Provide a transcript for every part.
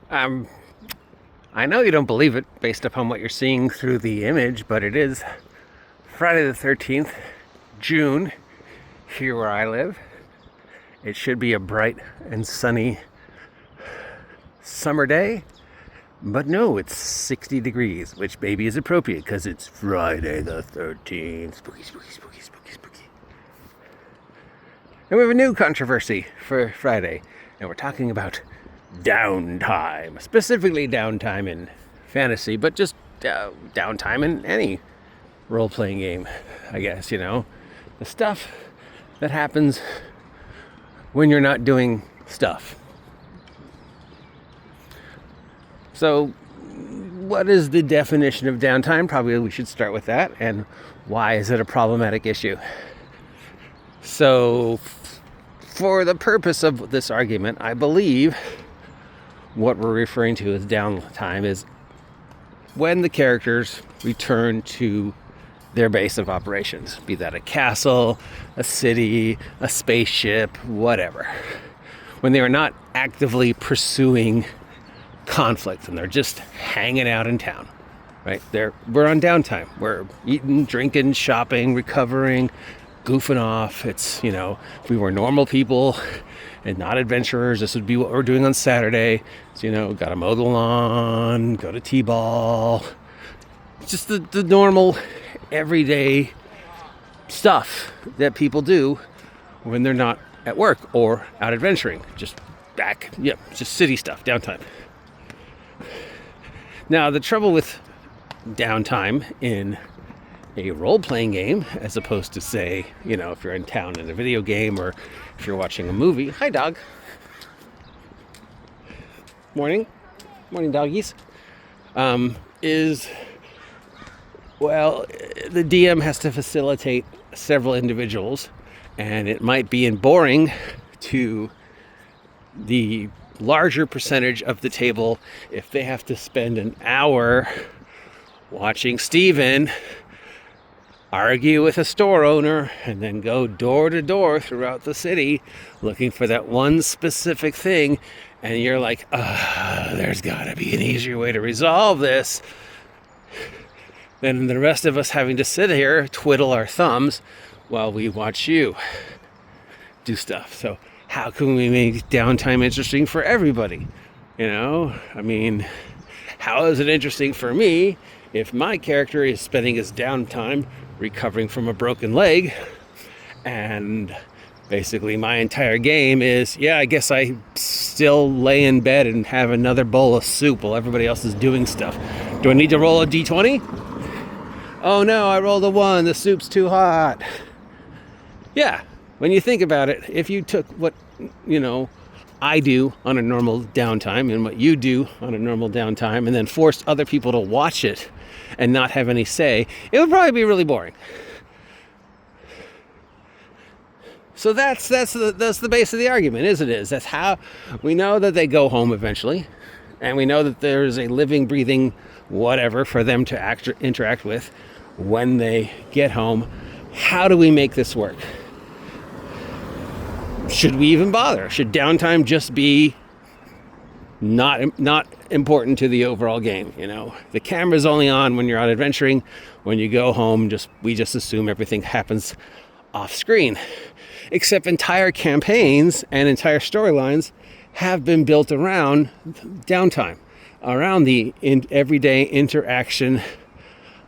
Um, I know you don't believe it based upon what you're seeing through the image, but it is Friday the 13th, June, here where I live. It should be a bright and sunny summer day, but no, it's 60 degrees, which maybe is appropriate because it's Friday the 13th. Spooky, spooky, spooky, spooky, spooky. And we have a new controversy for Friday, and we're talking about downtime, specifically downtime in fantasy, but just downtime in any role-playing game, I guess, the stuff that happens when you're not doing stuff. So what is the definition of downtime? Probably we should start with that, and why is it a problematic issue? So for the purpose of this argument, I believe what we're referring to as downtime is when the characters return to their base of operations, be that a castle, a city, a spaceship, whatever. When they are not actively pursuing conflict and they're just hanging out in town, right? We're on downtime. We're eating, drinking, shopping, recovering, goofing off. It's, if we were normal people and not adventurers, this would be what we're doing on Saturday. So, gotta mow the lawn, go to t-ball. Just the normal, everyday stuff that people do when they're not at work or out adventuring. Just city stuff, downtime. Now, the trouble with downtime in a role-playing game, as opposed to, say, if you're in town in a video game or if you're watching a movie. Hi, dog. Morning, doggies. The DM has to facilitate several individuals, and it might be boring to the larger percentage of the table if they have to spend an hour watching Steven argue with a store owner and then go door to door throughout the city looking for that one specific thing, and you're like, there's gotta be an easier way to resolve this than the rest of us having to sit here, twiddle our thumbs while we watch you do stuff. So how can we make downtime interesting for everybody? How is it interesting for me if my character is spending his downtime recovering from a broken leg, and basically my entire game is, I guess I still lay in bed and have another bowl of soup while everybody else is doing stuff. Do I need to roll a d20? Oh no, I rolled a 1, the soup's too hot. Yeah, when you think about it, if you took what, I do on a normal downtime and what you do on a normal downtime and then forced other people to watch it and not have any say, it would probably be really boring. So that's the base of the argument, isn't it? That's how we know that they go home eventually, and we know that there's a living, breathing whatever for them to interact with when they get home. How do we make this work? Should we even bother? Should downtime just be not important to the overall game? The camera's only on when you're out adventuring. When you go home, we just assume everything happens off screen. Except entire campaigns and entire storylines have been built around downtime, around the everyday interaction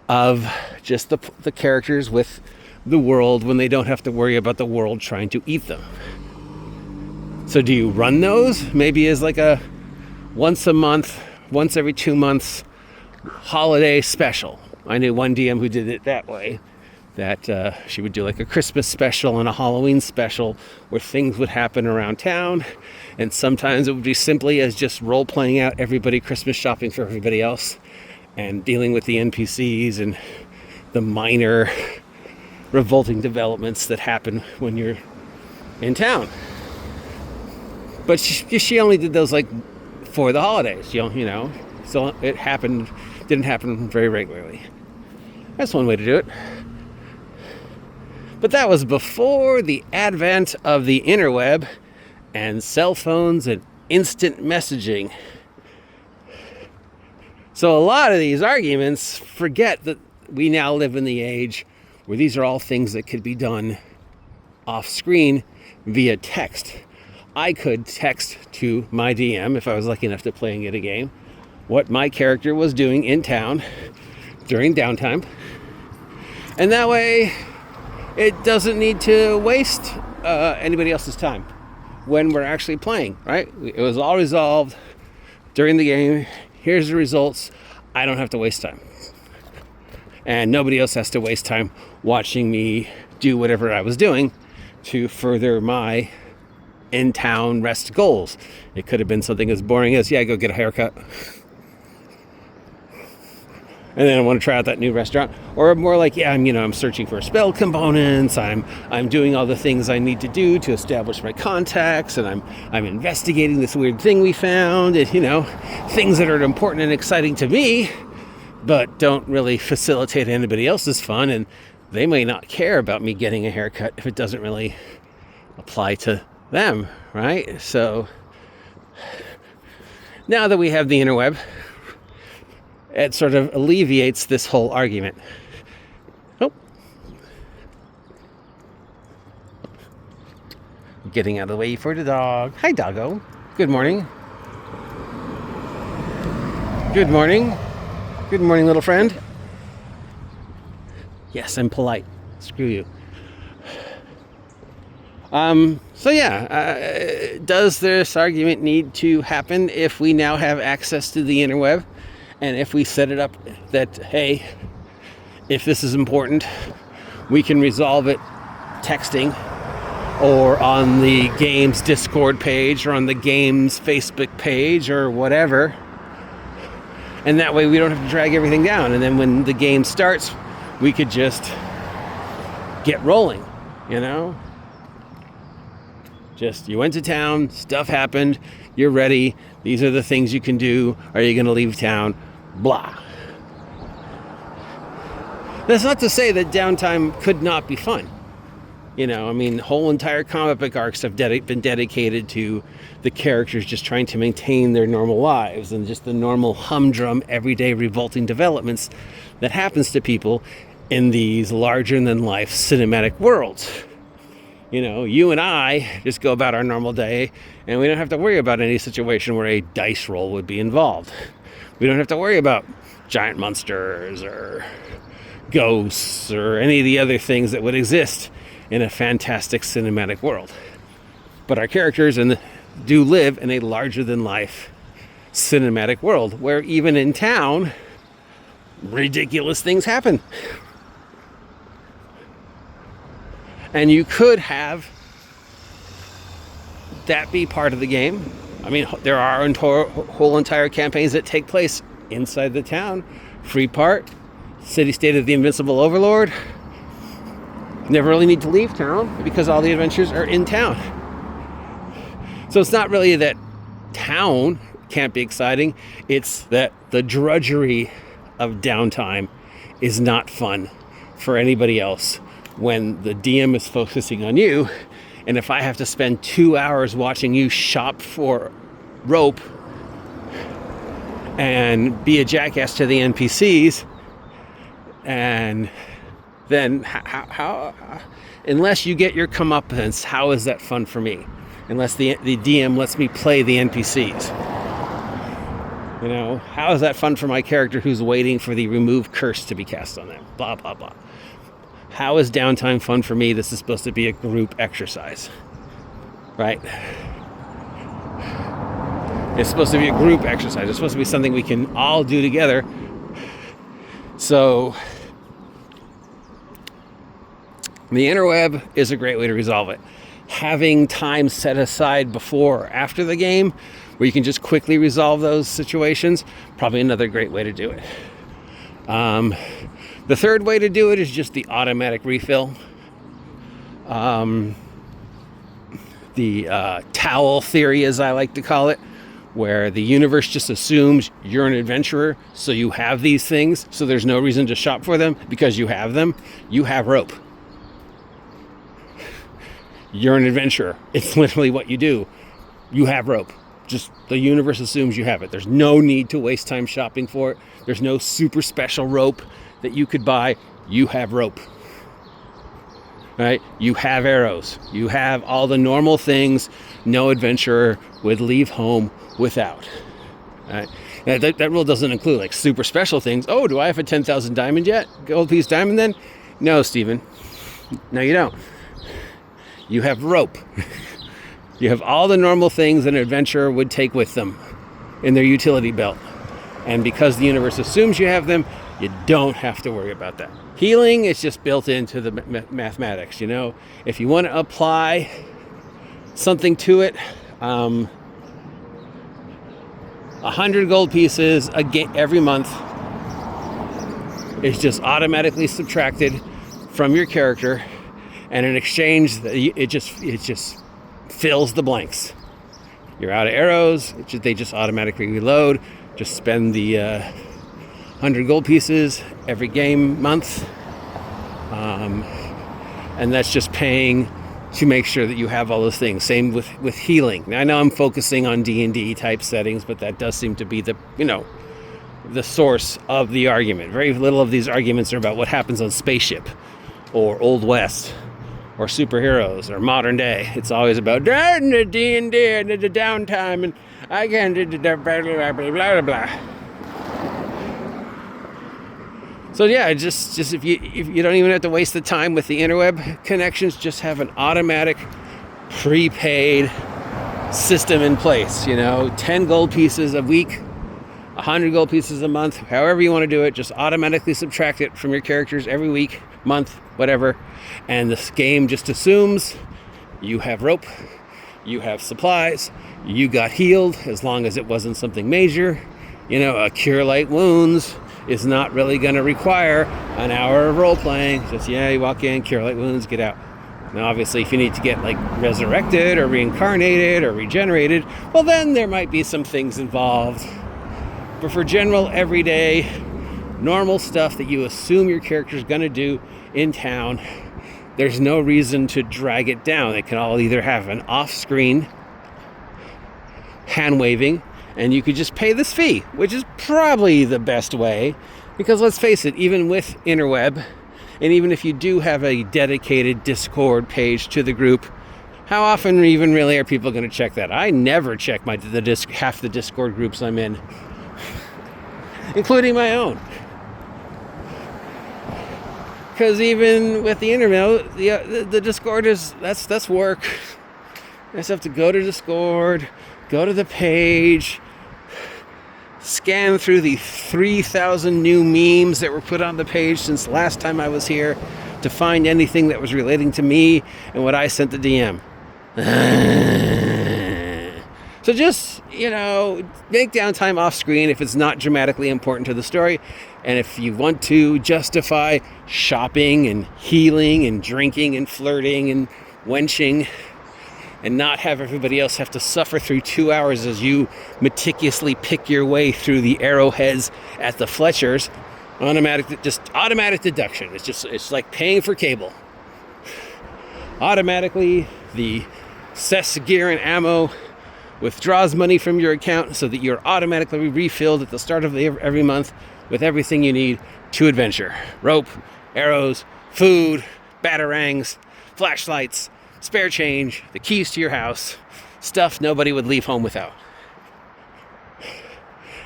of just the characters with the world when they don't have to worry about the world trying to eat them. So do you run those maybe as like a once a month, once every 2 months holiday special? I knew one DM who did it that way, that she would do like a Christmas special and a Halloween special where things would happen around town, and sometimes it would be simply as just role-playing out everybody Christmas shopping for everybody else and dealing with the NPCs and the minor revolting developments that happen when you're in town. But she only did those like for the holidays, so it didn't happen very regularly. That's one way to do it. But that was before the advent of the interweb and cell phones and instant messaging. So a lot of these arguments forget that we now live in the age where these are all things that could be done off screen via text. I could text to my DM, if I was lucky enough to playing it a game, what my character was doing in town during downtime. And that way, it doesn't need to waste anybody else's time when we're actually playing, right? It was all resolved during the game. Here's the results. I don't have to waste time. And nobody else has to waste time watching me do whatever I was doing to further my in-town rest goals. It could have been something as boring as, yeah, go get a haircut. And then I want to try out that new restaurant. Or more like, yeah, I'm searching for spell components. I'm doing all the things I need to do to establish my contacts, and I'm investigating this weird thing we found, and things that are important and exciting to me, but don't really facilitate anybody else's fun, and they may not care about me getting a haircut if it doesn't really apply to them, right? So now that we have the interweb, it sort of alleviates this whole argument. Oh. Getting out of the way for the dog. Hi, doggo. Good morning. Good morning. Good morning, little friend. Yes, I'm polite. Screw you. Does this argument need to happen if we now have access to the interweb? And if we set it up that, hey, if this is important, we can resolve it texting or on the game's Discord page or on the game's Facebook page or whatever. And that way we don't have to drag everything down. And then when the game starts, we could just get rolling, Just, you went to town, stuff happened, you're ready, these are the things you can do, are you going to leave town, blah. That's not to say that downtime could not be fun. Whole entire comic book arcs have been dedicated to the characters just trying to maintain their normal lives and just the normal humdrum, everyday revolting developments that happens to people in these larger-than-life cinematic worlds. You and I just go about our normal day, and we don't have to worry about any situation where a dice roll would be involved. We don't have to worry about giant monsters or ghosts or any of the other things that would exist in a fantastic cinematic world. But our characters do live in a larger-than-life cinematic world where even in town, ridiculous things happen. And you could have that be part of the game. There are whole entire campaigns that take place inside the town. Free part, city-state of the Invincible Overlord. Never really need to leave town because all the adventures are in town. So it's not really that town can't be exciting. It's that the drudgery of downtime is not fun for anybody else when the DM is focusing on you. And if I have to spend 2 hours watching you shop for rope and be a jackass to the NPCs, and then how unless you get your comeuppance, how is that fun for me? Unless the DM lets me play the NPCs. How is that fun for my character who's waiting for the remove curse to be cast on them? Blah, blah, blah. How is downtime fun for me? This is supposed to be a group exercise, right? It's supposed to be a group exercise. It's supposed to be something we can all do together. So the interweb is a great way to resolve it. Having time set aside before or after the game where you can just quickly resolve those situations, probably another great way to do it. The third way to do it is just the automatic refill. The towel theory, as I like to call it, where the universe just assumes you're an adventurer, so you have these things, so there's no reason to shop for them because you have them. You have rope. You're an adventurer. It's literally what you do. You have rope. just the universe assumes you have it. There's no need to waste time shopping for it. There's no super special rope that you could buy. You have rope. Right? You have arrows. You have all the normal things no adventurer would leave home without. Right? Now, that rule doesn't include like super special things. Oh, do I have a 10,000 diamond yet? Gold piece diamond then? No, Stephen. No, you don't. You have rope. You have all the normal things an adventurer would take with them in their utility belt. And because the universe assumes you have them, you don't have to worry about that. Healing is just built into the mathematics, you know. If you want to apply something to it, 100 gold pieces every month is just automatically subtracted from your character, and in exchange, it just fills the blanks. You're out of arrows, they just automatically reload. Just spend the 100 gold pieces every game month, and that's just paying to make sure that you have all those things. Same with healing. Now, I know I'm focusing on D&D type settings, but that does seem to be the source of the argument. Very little of these arguments are about what happens on Spaceship or Old West or superheroes or modern day. It's always about the D&D and the downtime, and I can't do the blah blah blah blah. So yeah, just if you don't even have to waste the time with the interweb connections, just have an automatic prepaid system in place. 10 gold pieces a week, 100 gold pieces a month, however you want to do it. Just automatically subtract it from your characters every week, month, whatever, and this game just assumes you have rope, you have supplies, you got healed, as long as it wasn't something major. A cure light wounds is not really going to require an hour of role playing. Just you walk in, cure light wounds, get out. Now obviously if you need to get like resurrected or reincarnated or regenerated, well then there might be some things involved. But for general everyday normal stuff that you assume your character's going to do in town, there's no reason to drag it down. They can all either have an off-screen hand waving, and you could just pay this fee, which is probably the best way, because let's face it, even with interweb, and even if you do have a dedicated Discord page to the group, how often even really are people going to check that? I never check half the Discord groups I'm in, including my own. Because even with the internet, the Discord that's work. I just have to go to Discord, go to the page, scan through the 3,000 new memes that were put on the page since last time I was here to find anything that was relating to me and what I sent the DM. So just, make downtime off screen if it's not dramatically important to the story. And if you want to justify shopping and healing and drinking and flirting and wenching and not have everybody else have to suffer through 2 hours as you meticulously pick your way through the arrowheads at the Fletchers, automatic deduction. It's like paying for cable. Automatically, the cess gear and ammo withdraws money from your account so that you're automatically refilled at the start of every month with everything you need to adventure. Rope, arrows, food, batarangs, flashlights, spare change, the keys to your house, stuff nobody would leave home without.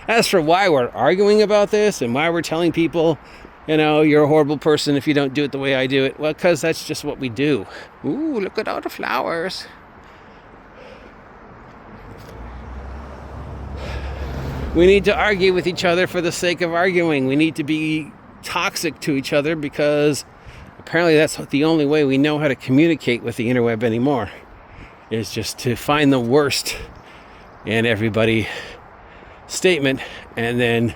As for why we're arguing about this and why we're telling people, you're a horrible person if you don't do it the way I do it, well, because that's just what we do. Ooh, look at all the flowers. We need to argue with each other for the sake of arguing. We need to be toxic to each other because apparently that's the only way we know how to communicate with the interweb anymore, is just to find the worst in everybody's statement and then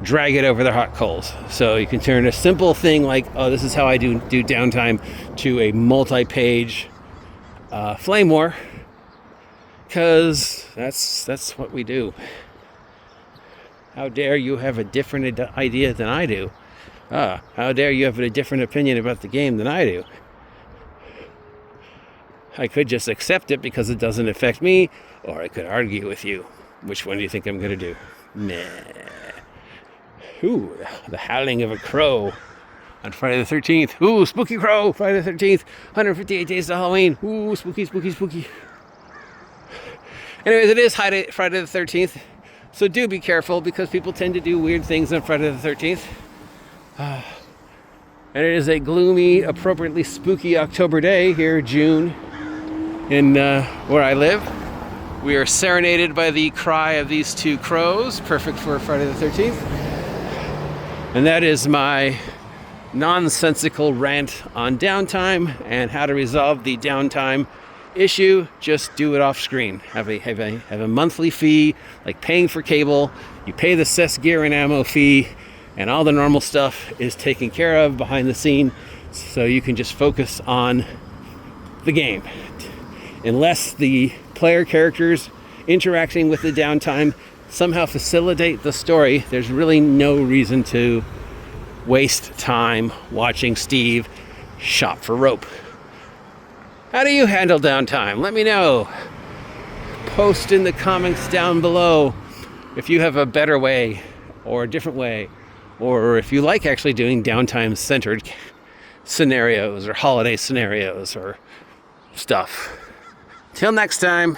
drag it over the hot coals. So you can turn a simple thing like, oh, this is how I do downtime, to a multi-page flame war, because that's what we do. How dare you have a different idea than I do? How dare you have a different opinion about the game than I do? I could just accept it because it doesn't affect me, or I could argue with you. Which one do you think I'm going to do? Nah. Ooh, the howling of a crow on Friday the 13th. Ooh, spooky crow, Friday the 13th. 158 days to Halloween. Ooh, spooky, spooky, spooky. Anyways, it is Friday the 13th, so do be careful because people tend to do weird things on Friday the 13th. And it is a gloomy, appropriately spooky October day here, June, in where I live. We are serenaded by the cry of these two crows, perfect for Friday the 13th. And that is my nonsensical rant on downtime and how to resolve the downtime issue. Just do it off screen. Have a monthly fee, like paying for cable. You pay the cess gear and ammo fee, and all the normal stuff is taken care of behind the scene, so you can just focus on the game. Unless the player characters interacting with the downtime somehow facilitate the story, there's really no reason to waste time watching Steve shop for rope. How do you handle downtime? Let me know. Post in the comments down below if you have a better way or a different way, or if you like actually doing downtime centered scenarios or holiday scenarios or stuff. Till next time.